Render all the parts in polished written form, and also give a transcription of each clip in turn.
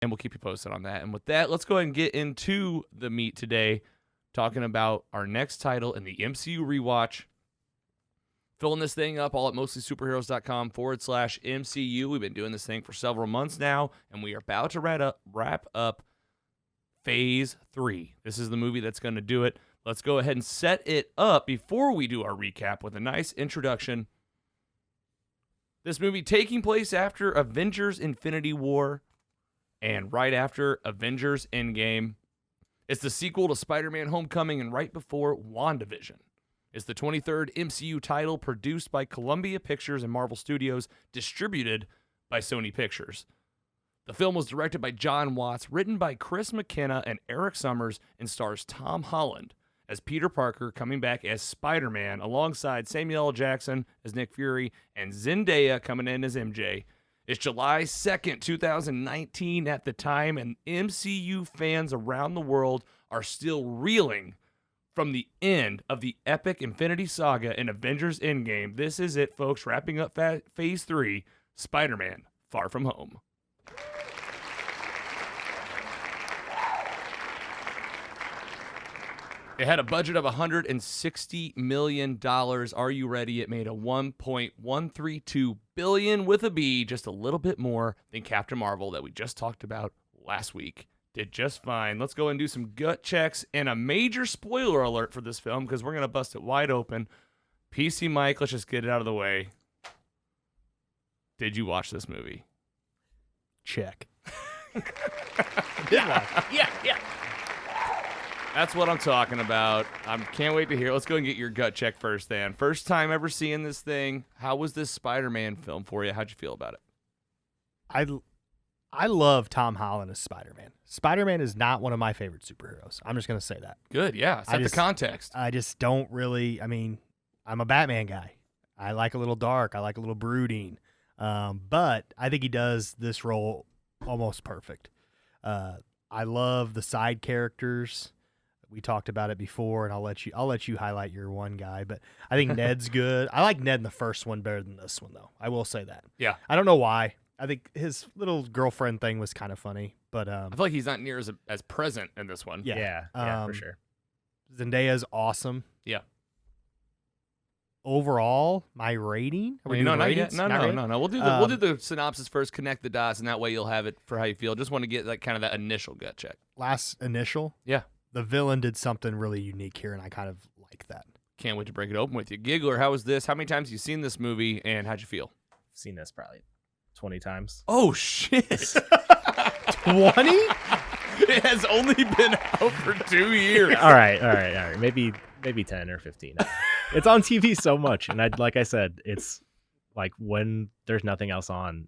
and we'll keep you posted on that. And with that, let's go ahead and get into the meat today, talking about our next title in the MCU rewatch. Filling this thing up all at mostlysuperheroes.com/MCU. We've been doing this thing for several months now, and we are about to wrap up Phase 3. This is the movie that's going to do it. Let's go ahead and set it up before we do our recap with a nice introduction. This movie taking place after Avengers Infinity War and right after Avengers Endgame. It's the sequel to Spider-Man Homecoming and right before WandaVision. It's the 23rd MCU title produced by Columbia Pictures and Marvel Studios, distributed by Sony Pictures. The film was directed by Jon Watts, written by Chris McKenna and Erik Sommers, and stars Tom Holland as Peter Parker, coming back as Spider-Man, alongside Samuel L. Jackson as Nick Fury and Zendaya coming in as MJ. It's July 2nd, 2019 at the time, and MCU fans around the world are still reeling from the end of the epic Infinity Saga in Avengers Endgame. This is it, folks, wrapping up Phase 3, Spider-Man Far From Home. It had a budget of $160 million. Are you ready? It made a $1.132 billion with a B, just a little bit more than Captain Marvel that we just talked about last week. Did just fine. Let's go and do some gut checks and a major spoiler alert for this film because we're going to bust it wide open. PC Mike, let's just get it out of the way. Did you watch this movie? Check. Yeah. That's what I'm talking about. I can't wait to hear. Let's go and get your gut check first, then. First time ever seeing this thing. How was this Spider-Man film for you? How'd you feel about it? I love Tom Holland as Spider-Man. Spider-Man is not one of my favorite superheroes. I'm just going to say that. Good, yeah. Set the context. I just don't really, I'm a Batman guy. I like a little dark. I like a little brooding. But I think he does this role almost perfect. I love the side characters. We talked about it before, and I'll let you highlight your one guy. But I think Ned's good. I like Ned in the first one better than this one, though. I will say that. Yeah. I don't know why. I think his little girlfriend thing was kind of funny, but I feel like he's not near as present in this one. Yeah, for sure. Zendaya's awesome. Yeah. Overall, my rating. No. We'll do the synopsis first. Connect the dots, and that way you'll have it for how you feel. Just want to get like kind of that initial gut check. Last initial. Yeah. The villain did something really unique here, and I kind of like that. Can't wait to break it open with you. Giggler, how was this? How many times have you seen this movie, and how'd you feel? I've seen this probably 20 times. Oh, shit. 20? It has only been out for 2 years. All right. Maybe 10 or 15. It's on TV so much, and like I said, it's like when there's nothing else on,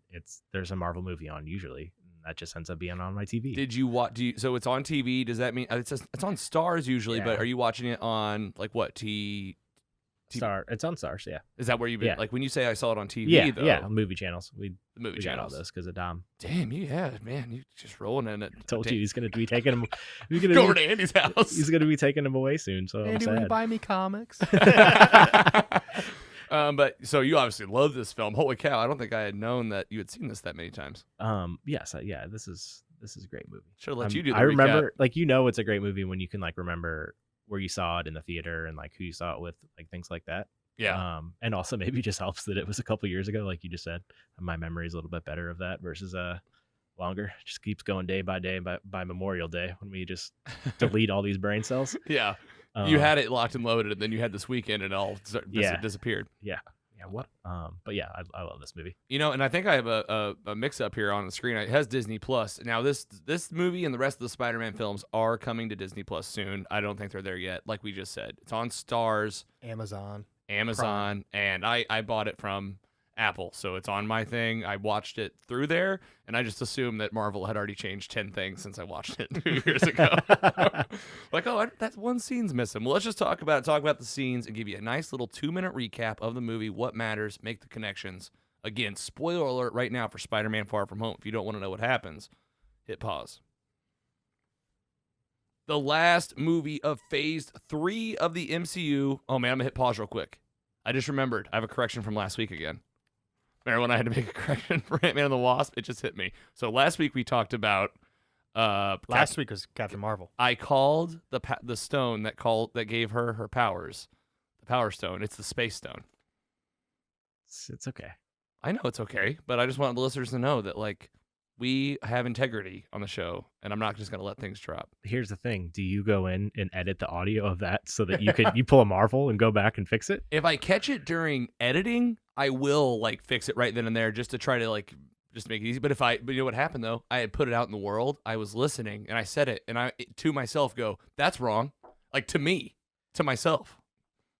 there's a Marvel movie on usually. That just ends up being on my TV. Did you watch? So it's on TV. Does that mean it's on Stars usually? Yeah. But are you watching it on like what? Star. It's on Stars. Yeah. Is that where you've been? Yeah. Like when you say I saw it on TV? Yeah. Though, yeah. Movie channels. The movie channels. Got all this because of Dom. Damn, you man, you just rolling in it. Told you he's gonna be taking him. Go over to Andy's house. He's gonna be taking him away soon. So Andy, I'm sad. will you buy me comics? But so you obviously love this film. Holy cow! I don't think I had known that you had seen this that many times. Yes. Yeah. This is a great movie. Should have let you do the I remember, recap. it's a great movie when you can like remember where you saw it in the theater and like who you saw it with, like things like that. Yeah. And also maybe just helps that it was a couple years ago, like you just said. My memory is a little bit better of that versus longer. Just keeps going day by day by Memorial Day when we just delete all these brain cells. Yeah. You had it locked and loaded, and then you had this weekend, and it all disappeared. Yeah. Yeah. What? But yeah, I love this movie. You know, and I think I have a mix up here on the screen. It has Disney Plus. Now this movie and the rest of the Spider-Man films are coming to Disney Plus soon. I don't think they're there yet. Like we just said, it's on Stars, Amazon, Prime. And I bought it from Apple, so it's on my thing. I watched it through there, and I just assumed that Marvel had already changed 10 things since I watched it 2 years ago. Like, that one scene's missing. Well, let's just talk about the scenes and give you a nice little 2-minute recap of the movie, what matters, make the connections. Again, spoiler alert right now for Spider-Man Far From Home. If you don't want to know what happens, hit pause. The last movie of Phase 3 of the MCU. Oh, man, I'm going to hit pause real quick. I just remembered. I have a correction from last week again. Remember when I had to make a correction for Ant-Man and the Wasp? It just hit me. So last week we talked about Last week was Captain Marvel. I called the stone that gave her her powers, the Power Stone. It's the Space Stone. It's okay. I know it's okay, but I just want the listeners to know that like we have integrity on the show, and I'm not just gonna let things drop. Here's the thing: do you go in and edit the audio of that so that you pull a Marvel and go back and fix it? If I catch it during editing, I will like fix it right then and there just to try to like just make it easy. But you know what happened though? I had put it out in the world. I was listening and I said it, and I to myself go, "That's wrong," like to myself.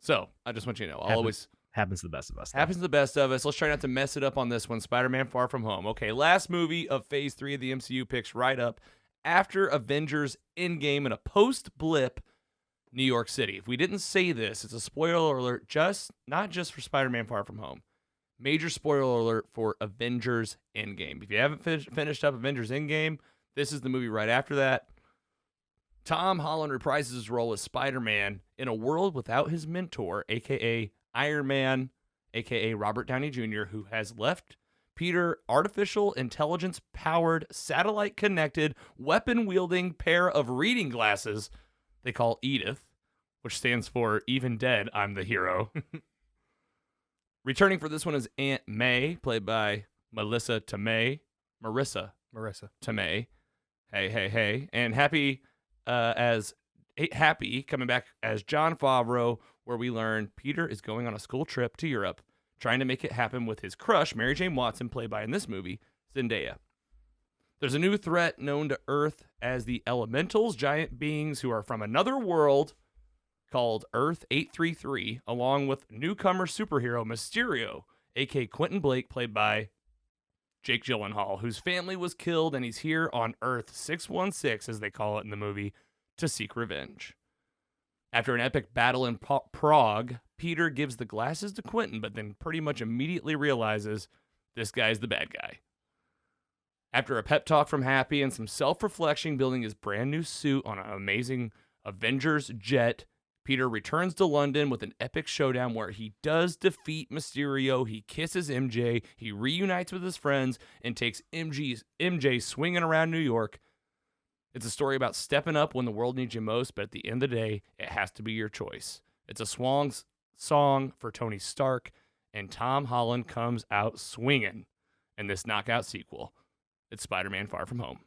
So I just want you to know, I'll always. Happens to the best of us. Happens to the best of us. Let's try not to mess it up on this one. Spider-Man Far From Home. Okay, last movie of Phase 3 of the MCU picks right up after Avengers Endgame in a post-blip New York City. If we didn't say this, it's a spoiler alert, not just for Spider-Man Far From Home. Major spoiler alert for Avengers Endgame. If you haven't finished up Avengers Endgame, this is the movie right after that. Tom Holland reprises his role as Spider-Man in a world without his mentor, a.k.a. Iron Man, a.k.a. Robert Downey Jr., who has left Peter artificial intelligence-powered, satellite-connected, weapon-wielding pair of reading glasses they call Edith, which stands for Even Dead, I'm the Hero. Returning for this one is Aunt May, played by Marissa Tomei. Hey. And Happy coming back as Jon Favreau, where we learn Peter is going on a school trip to Europe, trying to make it happen with his crush, Mary Jane Watson, played by, in this movie, Zendaya. There's a new threat known to Earth as the Elementals, giant beings who are from another world called Earth 833, along with newcomer superhero Mysterio, a.k.a. Quentin Blake, played by Jake Gyllenhaal, whose family was killed, and he's here on Earth 616, as they call it in the movie, to seek revenge. After an epic battle in Prague, Peter gives the glasses to Quentin, but then pretty much immediately realizes this guy's the bad guy. After a pep talk from Happy and some self-reflection building his brand new suit on an amazing Avengers jet, Peter returns to London with an epic showdown where he does defeat Mysterio, he kisses MJ, he reunites with his friends, and takes MJ swinging around New York. It's a story about stepping up when the world needs you most, but at the end of the day, it has to be your choice. It's a song for Tony Stark, and Tom Holland comes out swinging in this knockout sequel. It's Spider-Man Far From Home.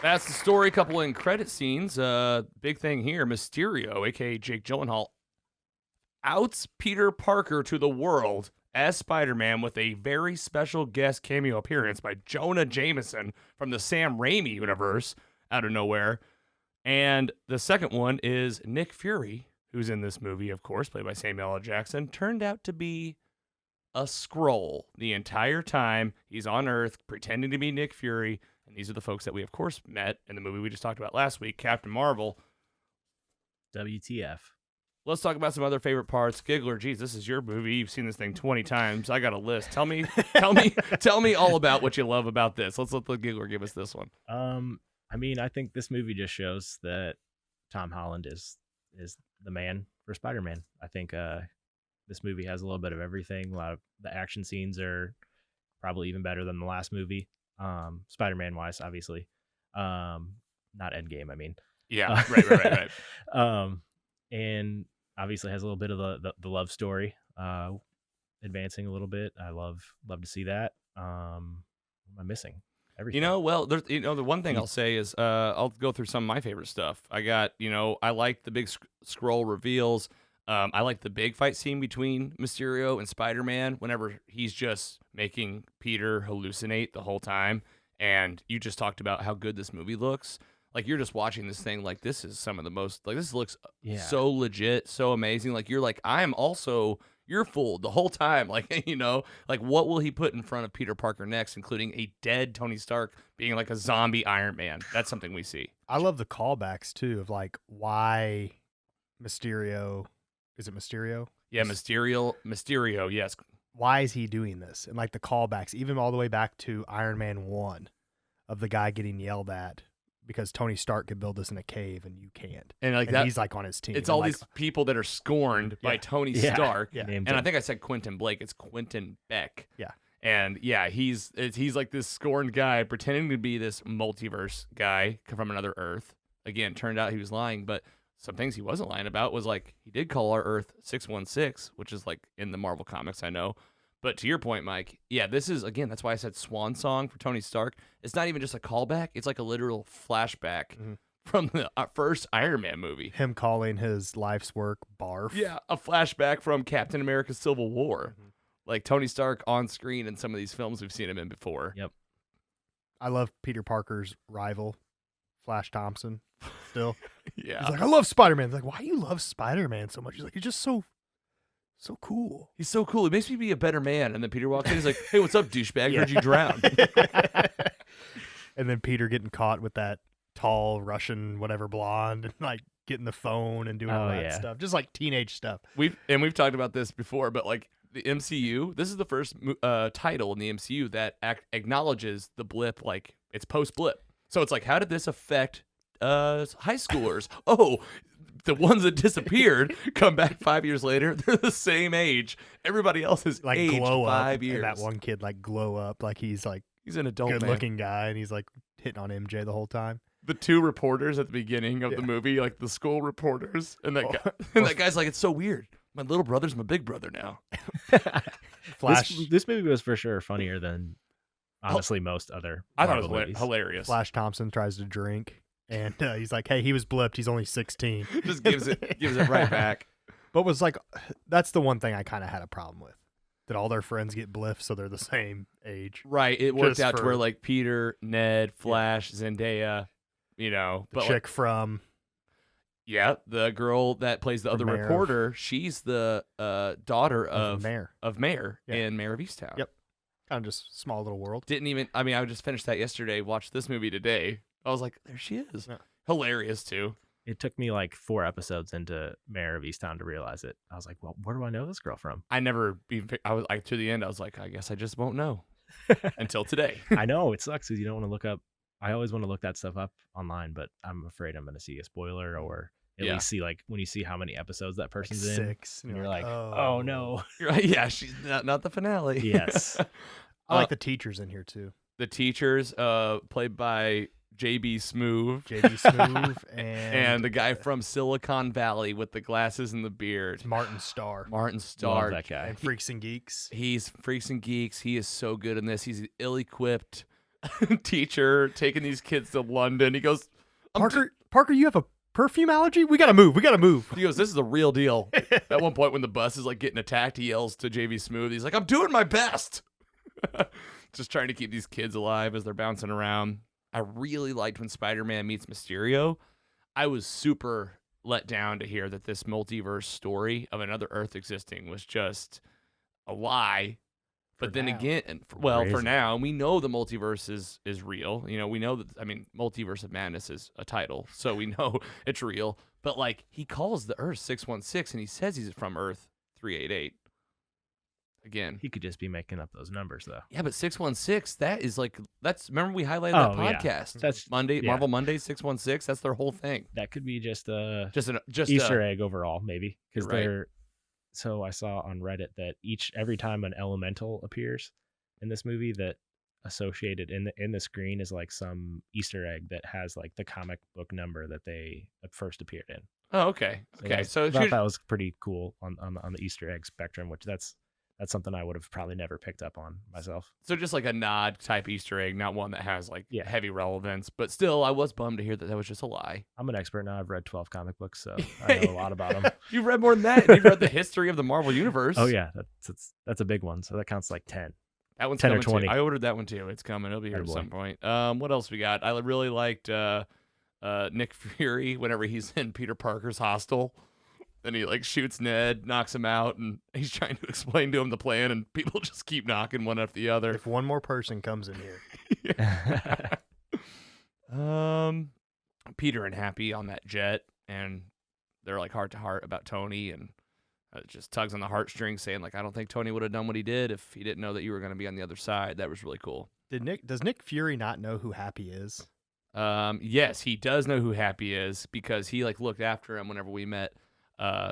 That's the story. Couple in credit scenes. Big thing here, Mysterio, a.k.a. Jake Gyllenhaal, outs Peter Parker to the world as Spider-Man with a very special guest cameo appearance by Jonah Jameson from the Sam Raimi universe out of nowhere. And the second one is Nick Fury, who's in this movie, of course, played by Samuel L. Jackson, turned out to be a Skrull the entire time. He's on Earth pretending to be Nick Fury. And these are the folks that we, of course, met in the movie we just talked about last week, Captain Marvel. WTF. Let's talk about some other favorite parts. Giggler, geez, this is your movie. You've seen this thing 20 times. I got a list. Tell me all about what you love about this. Let's let the Giggler give us this one. I mean, I think this movie just shows that Tom Holland is the man for Spider-Man. I think this movie has a little bit of everything. A lot of the action scenes are probably even better than the last movie. Spider-Man wise, obviously. Not Endgame, I mean. Yeah, right. And obviously has a little bit of the love story advancing a little bit. I love to see that. What am I missing? Everything. Well, there's, the one thing I'll say is I'll go through some of my favorite stuff. I got, I like the big scroll reveals. I like the big fight scene between Mysterio and Spider-Man whenever he's just making Peter hallucinate the whole time. And you just talked about how good this movie looks. Like, you're just watching this thing like this is some of the most, like, this looks so legit, so amazing. Like, you're like, you're fooled the whole time. Like, like, what will he put in front of Peter Parker next, including a dead Tony Stark being like a zombie Iron Man? That's something we see. I love the callbacks, too, of like why Mysterio. Is it Mysterio? Yeah, Mysterio, yes. Why is he doing this? And like the callbacks, even all the way back to Iron Man 1, of the guy getting yelled at because Tony Stark could build this in a cave and you can't. And like that, he's like on his team. It's all these people that are scorned by Tony Stark. Yeah. And I think I said Quentin Blake. It's Quentin Beck. Yeah. And yeah, he's like this scorned guy pretending to be this multiverse guy from another Earth. Again, turned out he was lying, but some things he wasn't lying about was like he did call our Earth 616, which is like in the Marvel comics, I know. But to your point, Mike, yeah, this is, again, that's why I said swan song for Tony Stark. It's not even just a callback. It's like a literal flashback from the first Iron Man movie. Him calling his life's work barf. Yeah, a flashback from Captain America Civil War. Like Tony Stark on screen in some of these films we've seen him in before. Yep. I love Peter Parker's rival, Flash Thompson, still. Yeah. He's like, I love Spider-Man. It's like, why do you love Spider-Man so much? He's like, he's just so cool. He's so cool. He makes me be a better man. And then Peter walks in. He's like, hey, what's up, douchebag? Heard you drown. And then Peter getting caught with that tall Russian whatever blonde and like getting the phone and doing all that stuff. Just like teenage stuff. We've talked about this before, but like the MCU, this is the first title in the MCU that acknowledges the blip, like it's post-blip. So it's like, how did this affect high schoolers? Oh, the ones that disappeared come back 5 years later. They're the same age. Everybody else is Like aged glow 5 up. years. And that one kid like glow up like he's like He's an adult good man. looking guy and he's like hitting on MJ the whole time. The two reporters at the beginning of the movie, like the school reporters, and that guy, and that guy's like, it's so weird. My little brother's my big brother now. Flash This movie was for sure funnier than honestly most other. I thought Marvel it was movies. hilarious. Flash Thompson tries to drink and he's like, hey, he was blipped. He's only 16. Just gives it right back. But was like, that's the one thing I kind of had a problem with. That all their friends get bliffed so they're the same age. Right. It worked Just out to for- where like Peter, Ned, Flash, Zendaya, you know, The but chick like, from yeah, the girl that plays the other Mayor of- reporter, she's the daughter of Mayor. Mayor Yeah. and Mayor of Easttown. Yep. Kind of just small little world. Didn't even. I mean, I just finished that yesterday. Watched this movie today. I was like, there she is. Yeah. Hilarious too. It took me like 4 episodes into Mayor of Easttown to realize it. I was like, well, where do I know this girl from? I was like to the end. I was like, I guess I just won't know until today. I know it sucks because you don't want to look up. I always want to look that stuff up online, but I'm afraid I'm going to see a spoiler or at least see like when you see how many episodes that Like person's in. 6. And you're like, oh no. You're right. Yeah, she's not the finale. Yes. I like the teachers in here too. The teachers, played by JB Smoove. JB Smoove And the guy from Silicon Valley with the glasses and the beard. Martin Starr. Martin Love Starr. that guy. And Freaks and Geeks. He's Freaks and Geeks. He is so good in this. He's an ill-equiped teacher taking these kids to London. He goes, Parker, you have a perfume allergy? We gotta move. He goes, this is the real deal. At one point when the bus is like getting attacked, he yells to JB Smoove. He's like, I'm doing my best. Just trying to keep these kids alive as they're bouncing around. I really liked when Spider-Man meets Mysterio. I was super let down to hear that this multiverse story of another Earth existing was just a lie. But then now. again, for Crazy. now, we know the multiverse is real. You know, we know that, I mean, Multiverse of Madness is a title, so we know it's real. But, like, he calls the Earth 616, and he says he's from Earth 388. Again. He could just be making up those numbers though. Yeah, but 616, that is like, remember we highlighted that Oh, yeah. podcast. That's Monday, yeah. Marvel Monday 616, that's their whole thing. That could be just a Just Easter egg overall, maybe. Because You're right. they're so I saw on Reddit that every time an elemental appears in this movie that associated in the screen is like some Easter egg that has like the comic book number that they first appeared in. Oh, okay. Okay. So I thought that was pretty cool on the Easter egg spectrum, which that's something I would have probably never picked up on myself. so just like a nod type Easter egg, not one that has like Yeah. heavy relevance. But still, I was bummed to hear that was just a lie. I'm an expert now. I've read 12 comic books, so I know a lot about them. You've read more than that. You've read the history of the Marvel Universe. Oh yeah, that's a big one. So that counts like 10. That one's 10 or coming 20. too. I ordered that one too. It's coming. It'll be here at Attaboy. some point. What else we got? I really liked Nick Fury whenever he's in Peter Parker's hostel. Then he like shoots Ned, knocks him out, and he's trying to explain to him the plan, and people just keep knocking one after the other. If one more person comes in here. Peter and Happy on that jet, and they're like heart to heart about Tony, and just tugs on the heartstrings, saying like, I don't think Tony would have done what he did if he didn't know that you were going to be on the other side. That was really cool. Does Nick Fury not know who Happy is? Yes, he does know who Happy is because he like looked after him whenever we met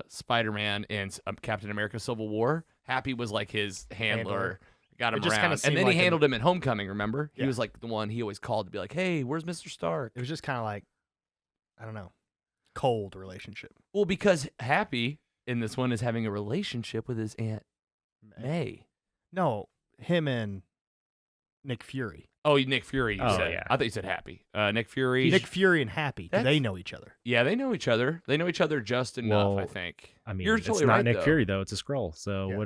Spider-Man and Captain America Civil War. Happy was like his handler. got him It just kinda around. And seemed then like he an- handled him at Homecoming, remember? He Yeah. was like the one he always called to be like, hey, where's Mr. Stark? It was just kind of like, I don't know, cold relationship. Well, because Happy in this one is having a relationship with his Aunt May. No, him and Nick Fury. Oh, Nick Fury, you Oh, said. yeah. I thought you said Happy. Nick Fury. Nick Fury and Happy. Do That's- they know each other? Yeah, they know each other. They know each other just enough, I Well, think. I mean, You're it's totally not right, Nick though. Fury though; it's a Skrull. So Yeah.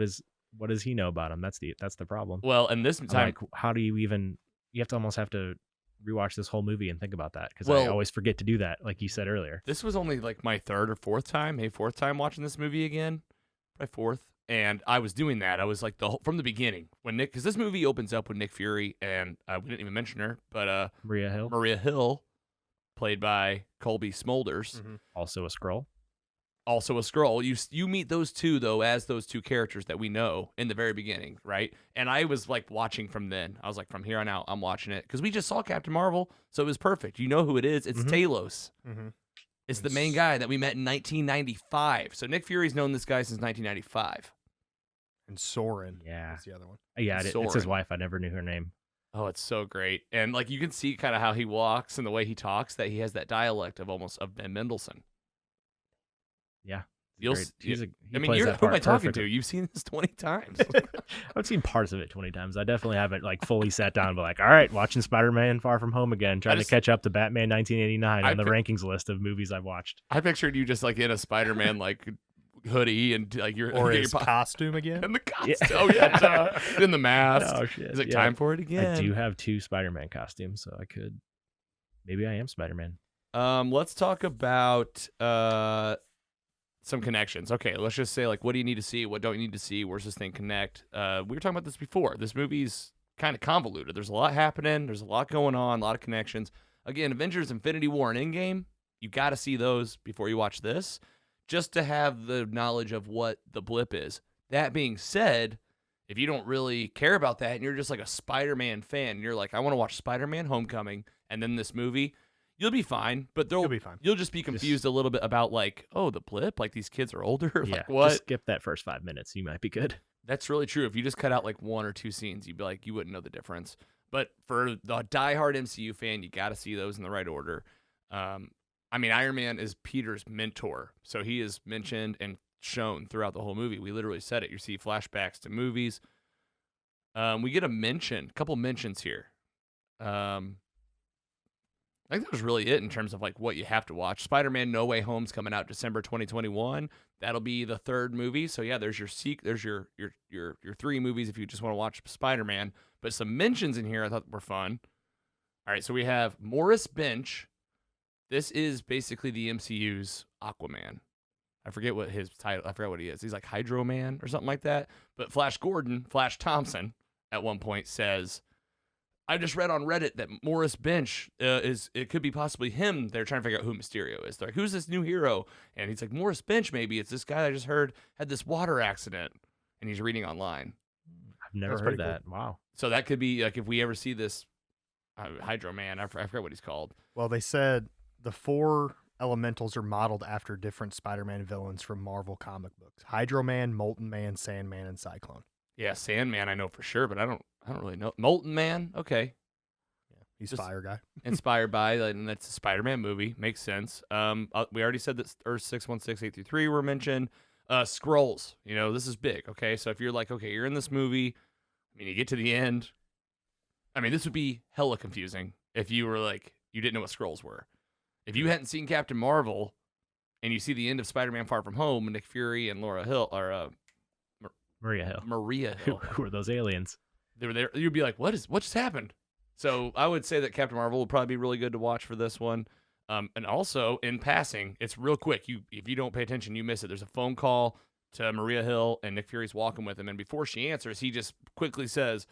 what does he know about him? That's the problem. Well, and this I'm time, like, how do you even? You have to rewatch this whole movie and think about that because I Well- always forget to do that, like you said earlier. this was only like my third or fourth time, fourth time watching this movie again. Probably fourth. And I was doing that. I was like from the beginning when Nick, because this movie opens up with Nick Fury and we didn't even mention her, but Maria Hill, Maria Hill, played by Colby Smulders, also a Skrull. also a Skrull. You meet those two though as those two characters that we know in the very beginning, right? And I was like watching from then. I was like, from here on out, I'm watching it because we just saw Captain Marvel, so it was perfect. You know who it is? It's Talos. Mm-hmm. It's the main guy that we met in 1995. So Nick Fury's known this guy since 1995. And Soren. Yeah. Is the other one. Yeah, it's his Soren. wife. I never knew her name. Oh, it's so great. And like you can see kind of how he walks and the way he talks that he has that dialect of almost of Ben Mendelsohn. Yeah, You'll great. s- He I mean, plays that who am I part talking perfectly. to? You've seen this 20 times. I've seen parts of it 20 times. I definitely haven't like fully sat down, but like, all right, watching Spider-Man: Far From Home again, trying just- to catch up to Batman 1989 I on the pic- rankings list of movies I've watched. I pictured you just like in a Spider-Man like hoodie and like you're Or your his po- costume again. and the costume. Oh yeah, duh. In the mask. Oh shit! Is it yeah. time for it again? I do have 2 Spider-Man costumes, so I could. Maybe I am Spider-Man. Let's talk about some connections. Okay, let's just say like what do you need to see? What don't you need to see? Where's this thing connect? We were talking about this before. This movie's kind of convoluted. There's a lot happening. There's a lot going on. A lot of connections. Again, Avengers: Infinity War and Endgame. You got to see those before you watch this, just to have the knowledge of what the blip is. That being said, if you don't really care about that and you're just like a Spider-Man fan, and you're like, I want to watch Spider-Man: Homecoming and then this movie, you'll be fine. But You'll be fine. You'll just be confused a little bit about like, oh, the blip, like these kids are older. Yeah, Like what? just skip that first 5 minutes. You might be good. That's really true. If you just cut out like 1 or 2 scenes, you'd be like, you wouldn't know the difference. But for the diehard MCU fan, you got to see those in the right order. I mean, Iron Man is Peter's mentor, so he is mentioned and shown throughout the whole movie. We literally said it. You see flashbacks to movies. We get a couple mentions here. I think that was really it in terms of like what you have to watch. Spider-Man: No Way Home's coming out December 2021. That'll be the 3rd movie. So yeah, there's your 3 movies if you just want to watch Spider-Man. But some mentions in here I thought were fun. All right, so we have Morris Bench. This is basically the MCU's Aquaman. I forget what his title. I forgot what he is. He's like Hydro Man or something like that. But Flash Thompson, at one point says, I just read on Reddit that Morris Bench it could be possibly him. They're trying to figure out who Mysterio is. They're like, who's this new hero? And he's like, Morris Bench, maybe. It's this guy I just heard had this water accident. And he's reading online. I've never That's heard pretty that. Wow. So that could be like if we ever see this Hydro Man, I forget what he's called. Well, they said the 4 elementals are modeled after different Spider-Man villains from Marvel comic books: Hydro Man, Molten Man, Sandman, and Cyclone. Yeah, Sandman I know for sure, but I don't really know. Molten Man, okay. Yeah, he's Just- fire guy. Inspired by, and that's a Spider-Man movie. Makes sense. We already said that Earth 616-833 were mentioned. Scrolls, this is big, okay? So if you're like, okay, you're in this movie, I mean, you get to the end. I mean, this would be hella confusing if you were like, you didn't know what Scrolls were. If you hadn't seen Captain Marvel and you see the end of Spider-Man: Far From Home, Nick Fury and Laura Hill, or Maria Hill. Maria Hill, Who are those aliens? they were there, you'd be like, what just happened? So I would say that Captain Marvel would probably be really good to watch for this one. And also, in passing, it's real quick. If you don't pay attention, you miss it. There's a phone call to Maria Hill, and Nick Fury's walking with him. And before she answers, he just quickly says,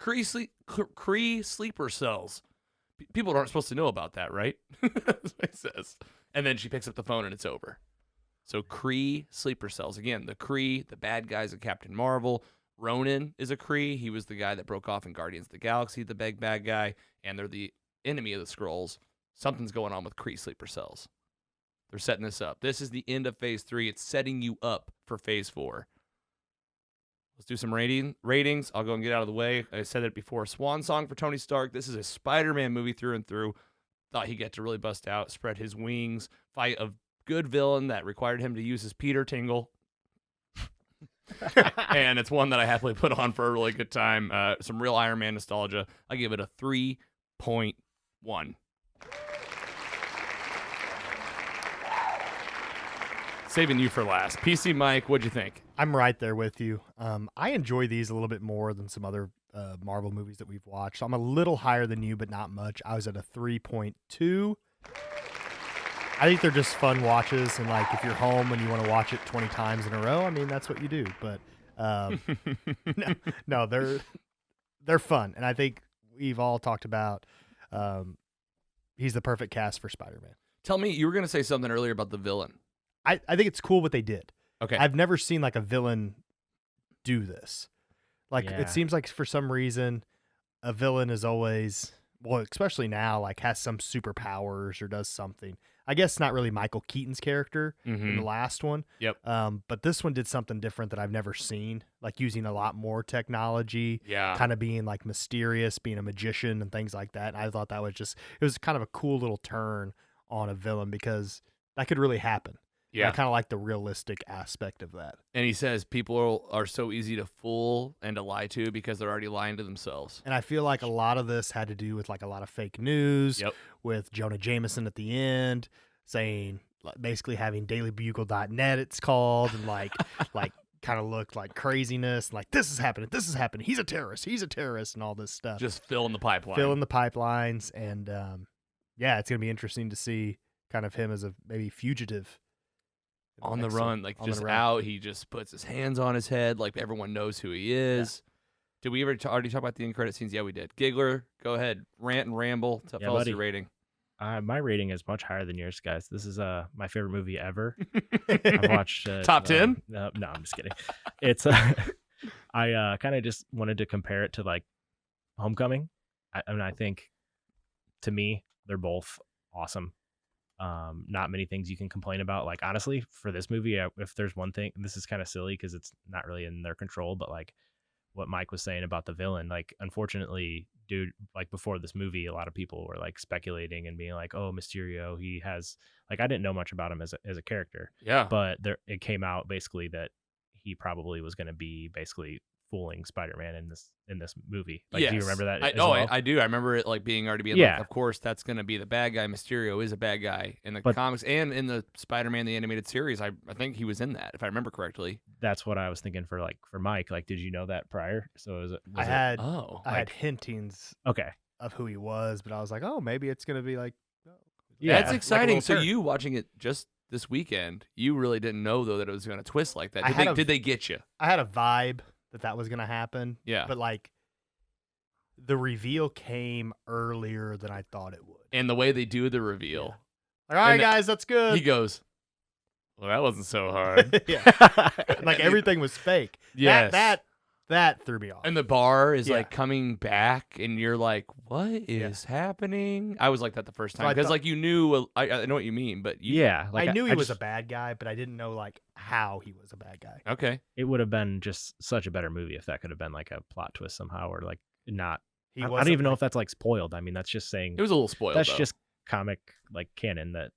Kree sleeper cells. People aren't supposed to know about that, right? That's what he says. And then she picks up the phone, and it's over. So Kree sleeper cells. Again, the Kree, the bad guys of Captain Marvel. Ronan is a Kree. He was the guy that broke off in Guardians of the Galaxy, the big bad guy. And they're the enemy of the Skrulls. Something's going on with Kree sleeper cells. They're setting this up. This is the end of Phase 3. It's setting you up for Phase 4. let's do some ratings. I'll go and get out of the way. I said it before. Swan song for Tony Stark. This is a Spider-Man movie through and through. Thought he'd get to really bust out, spread his wings, fight a good villain that required him to use his Peter Tingle. And it's one that I happily put on for a really good time. Some real Iron Man nostalgia. I give it a 3.1. Saving you for last. PC Mike, what'd you think? I'm right there with you. I enjoy these a little bit more than some other Marvel movies that we've watched. I'm a little higher than you, but not much. I was at a 3.2. I think they're just fun watches, and like if you're home and you want to watch it 20 times in a row, I mean that's what you do. But no, they're fun, and I think we've all talked about he's the perfect cast for Spider-Man. Tell me, you were going to say something earlier about the villain. I think it's cool what they did. Okay. I've never seen like a villain do this. Like Yeah. it seems like for some reason a villain is always, well, especially now, like has some superpowers or does something. I guess not really Michael Keaton's character in the last one. Yep. But this one did something different that I've never seen, like using a lot more technology, Yeah. kind of being like mysterious, being a magician and things like that. And I thought that was just, it was kind of a cool little turn on a villain because that could really happen. Yeah. I kind of like the realistic aspect of that. And he says people are so easy to fool and to lie to because they're already lying to themselves. And I feel like a lot of this had to do with like a lot of fake news with Jonah Jameson at the end saying, basically having dailybugle.net it's called, and like kind of looked like craziness, like this is happening, he's a terrorist, and all this stuff. Just fill in the pipeline. Fill in the pipelines, and yeah, it's going to be interesting to see kind of him as a maybe fugitive. On the run, like just out, he just puts his hands on his head, like everyone knows who he is. Yeah. Did we ever already talk about the end credit scenes? Yeah, we did. Giggler, go ahead, rant and ramble. Tell us your rating. My rating is much higher than yours, guys. This is my favorite movie ever. I've watched top 10. No, I'm just kidding. It's I kind of just wanted to compare it to like Homecoming. I mean, I think to me they're both awesome. Not many things you can complain about. Like honestly, for this movie, if there's one thing, and this is kind of silly because it's not really in their control, but like what Mike was saying about the villain, like unfortunately, dude, like before this movie, a lot of people were like speculating and being like, "Oh, Mysterio, he has," like I didn't know much about him as a character. Yeah, but it came out basically that he probably was going to be basically fooling Spider-Man in this movie. Like, yes. Do you remember that? I do. I remember it like already being like, of course that's going to be the bad guy. Mysterio is a bad guy in the comics and in the Spider-Man the animated series. I think he was in that, if I remember correctly. That's what I was thinking for Mike. Like, did you know that prior? So I had hintings of who he was, but I was like, oh, maybe it's going to be like, yeah, that's exciting. So you watching it just this weekend, you really didn't know though that it was going to twist like that. Did they get you? I had a vibe that was going to happen. Yeah. But like the reveal came earlier than I thought it would. And the way they do the reveal. Like, all right, guys, that's good. He goes, well, that wasn't so hard. Like everything was fake. Yes. That threw me off. And the bar is like coming back and you're like, what is happening? I was like that the first time because like you knew, I know what you mean, but I knew he was a bad guy, but I didn't know like how he was a bad guy. Okay. It would have been just such a better movie if that could have been like a plot twist somehow, or like not. I don't even know if that's like spoiled. I mean, that's just saying it was a little spoiled. That's just comic like canon that.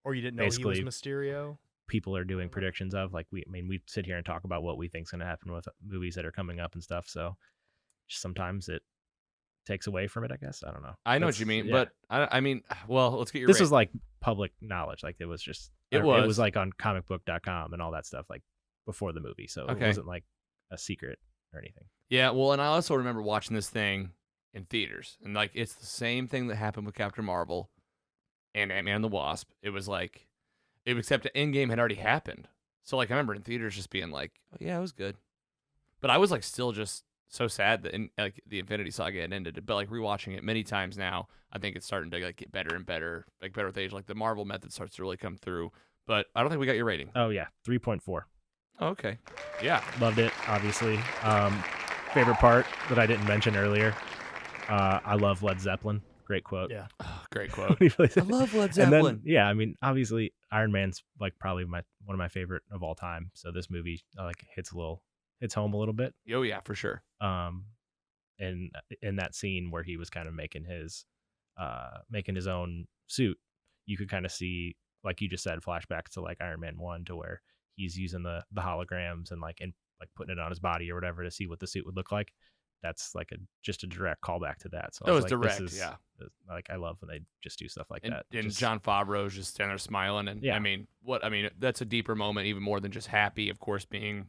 Or you didn't know he was Mysterio. People are doing predictions of like we sit here and talk about what we think's going to happen with movies that are coming up and stuff. So sometimes it takes away from it, I guess. I don't know. I know what you mean, but I mean, well, let's get your. This was like public knowledge. Like it was just it was like on comicbook.com and all that stuff like before the movie. So it wasn't like a secret or anything. Yeah. Well, and I also remember watching this thing in theaters, and like it's the same thing that happened with Captain Marvel and Ant-Man and the Wasp. It was like. Except Endgame had already happened. So, like, I remember in theaters just being like, oh, yeah, it was good. But I was, like, still just so sad that, like, the Infinity Saga had ended. But, like, rewatching it many times now, I think it's starting to, like, get better and better. Like, better with age. Like, the Marvel method starts to really come through. But I don't think we got your rating. Oh, yeah. 3.4. Oh, okay. Yeah. Loved it, obviously. Favorite part that I didn't mention earlier, I love Led Zeppelin. Great quote. Yeah. Oh, great quote. I love Led Zeppelin. Then, I mean, obviously, Iron Man's like probably one of my favorite of all time. So this movie like hits a little hits home a little bit. Oh yeah, for sure. And in that scene where he was kind of making his own suit, you could kind of see, like you just said, flashbacks to like Iron Man 1, to where he's using the holograms and like putting it on his body or whatever to see what the suit would look like. That's like just a direct callback to that. So That I was like, direct, this is, yeah. Like I love when they just do stuff like And, that. and Just- Jon Favreau's just standing there smiling, and Yeah. I mean, that's a deeper moment, even more than just happy. Of course, being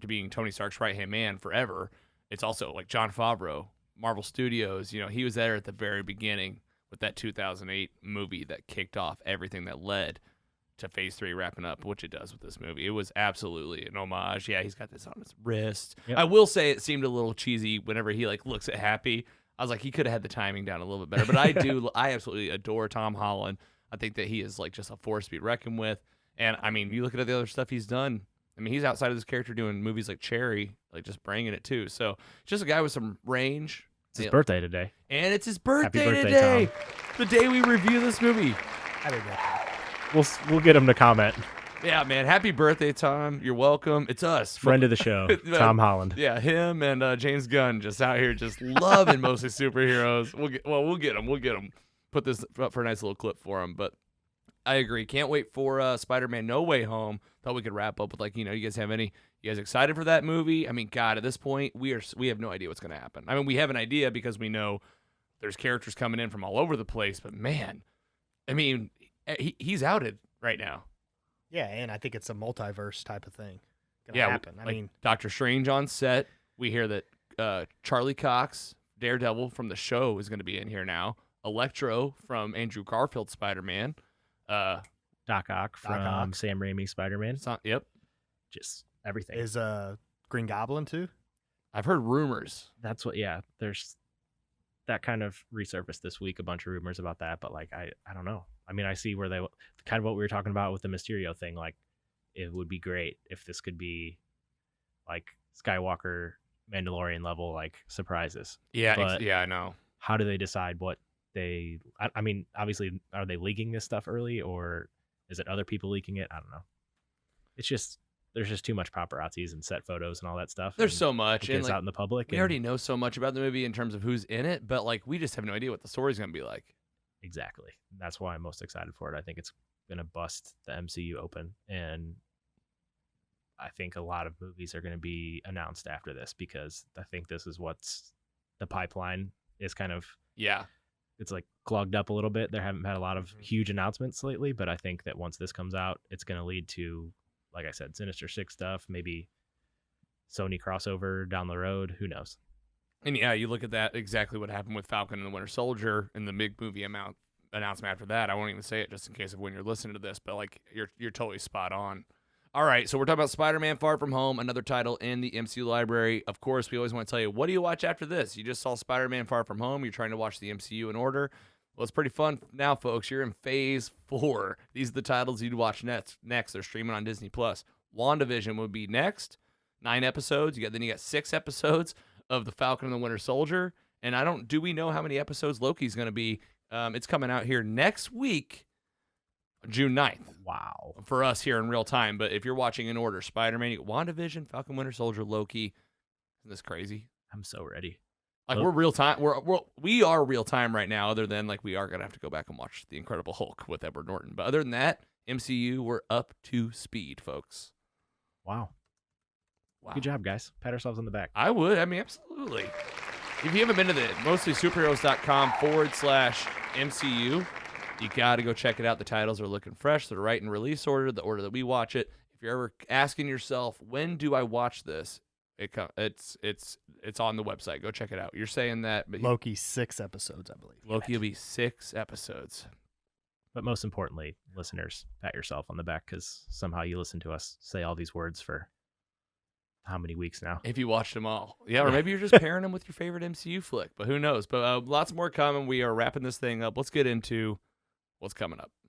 being Tony Stark's right hand man forever. It's also like Jon Favreau, Marvel Studios. You know, he was there at the very beginning with that 2008 movie that kicked off everything that led to Phase 3 wrapping up, which it does with this movie. It was absolutely an homage. Yeah, he's got this on his wrist. Yep. I will say it seemed a little cheesy whenever he like looks at Happy. I was like, he could have had the timing down a little bit better. But I absolutely adore Tom Holland. I think that he is like just a force to be reckoned with. And I mean, you look at the other stuff he's done. I mean, he's outside of this character doing movies like Cherry, like just bringing it too. So just a guy with some range. It's his birthday today. And it's his birthday, birthday, today. The day we review this movie. I didn't know. We'll get him to comment. Yeah, man. Happy birthday, Tom. You're welcome. It's us. Friend of the show, Tom Holland. Yeah, him and James Gunn just out here just loving mostly superheroes. We'll get them. We'll get them. Put this up for a nice little clip for him. But I agree. Can't wait for Spider-Man No Way Home. Thought we could wrap up with you guys excited for that movie? I mean, God, at this point, we have no idea what's going to happen. I mean, we have an idea because we know there's characters coming in from all over the place. But man, I mean, he's outed right now. Yeah, and I think it's a multiverse type of thing gonna Yeah, happen. I like mean, Doctor Strange on set. We hear that Charlie Cox, Daredevil from the show, is going to be in here now. Electro from Andrew Garfield's Spider-Man. Doc Ock from Sam Raimi's Spider-Man. Yep. Just everything. is Green Goblin too? I've heard rumors. That's what. Yeah, there's that kind of resurfaced this week. A bunch of rumors about that, but like I don't know. I mean, I see where they kind of what we were talking about with the Mysterio thing. Like, it would be great if this could be like Skywalker, Mandalorian level like surprises. Yeah, But- I know. How do they decide what they? I mean, obviously, are they leaking this stuff early, or is it other people leaking it? I don't know. It's just there's just too much paparazzis and set photos and all that stuff. There's and so much. it And gets out in the public. we and- already know so much about the movie in terms of who's in it, but we just have no idea what the story's going to be like. Exactly. That's why I'm most excited for it. I think it's going to bust the MCU open. And I think a lot of movies are going to be announced after this, because I think this is what's the pipeline is kind of, Yeah. it's like clogged up a little bit. There haven't had a lot of huge announcements lately, but I think that once this comes out, it's going to lead to, like I said, Sinister Six stuff, maybe Sony crossover down the road. Who knows? And yeah, you look at that, exactly what happened with Falcon and the Winter Soldier and the big movie announcement after that. I won't even say it just in case of when you're listening to this, but you're totally spot on. All right, so we're talking about Spider-Man Far From Home, another title in the MCU library. Of course, we always want to tell you, what do you watch after this? You just saw Spider-Man Far From Home. You're trying to watch the MCU in order. Well, it's pretty fun now, folks. You're in Phase 4. These are the titles you'd watch next. They're streaming on Disney+. WandaVision would be next. 9 episodes. Then you got 6 episodes of The Falcon and the Winter Soldier. And do we know how many episodes Loki's going to be? It's coming out here next week, June 9th. Wow. For us here in real time. But if you're watching in order, Spider-Man, you got WandaVision, Falcon, Winter Soldier, Loki. Isn't this crazy? I'm so ready. We're real time. We are real time right now. Other than we are gonna have to go back and watch The Incredible Hulk with Edward Norton. But other than that, MCU, we're up to speed, folks. Wow. Wow. Good job, guys. Pat ourselves on the back. I would. I mean, absolutely. If you haven't been to the mostlysuperheroes.com/MCU, you got to go check it out. The titles are looking fresh. They're right in release order, the order that we watch it. If you're ever asking yourself, when do I watch this? It's on the website. Go check it out. You're saying that, but Loki 6 episodes, I believe. Loki will be 6 episodes. But most importantly, listeners, pat yourself on the back, because somehow you listen to us say all these words for how many weeks now? If you watched them all. Yeah, or maybe you're just pairing them with your favorite MCU flick, but who knows? But lots more coming. We are wrapping this thing up. Let's get into what's coming up.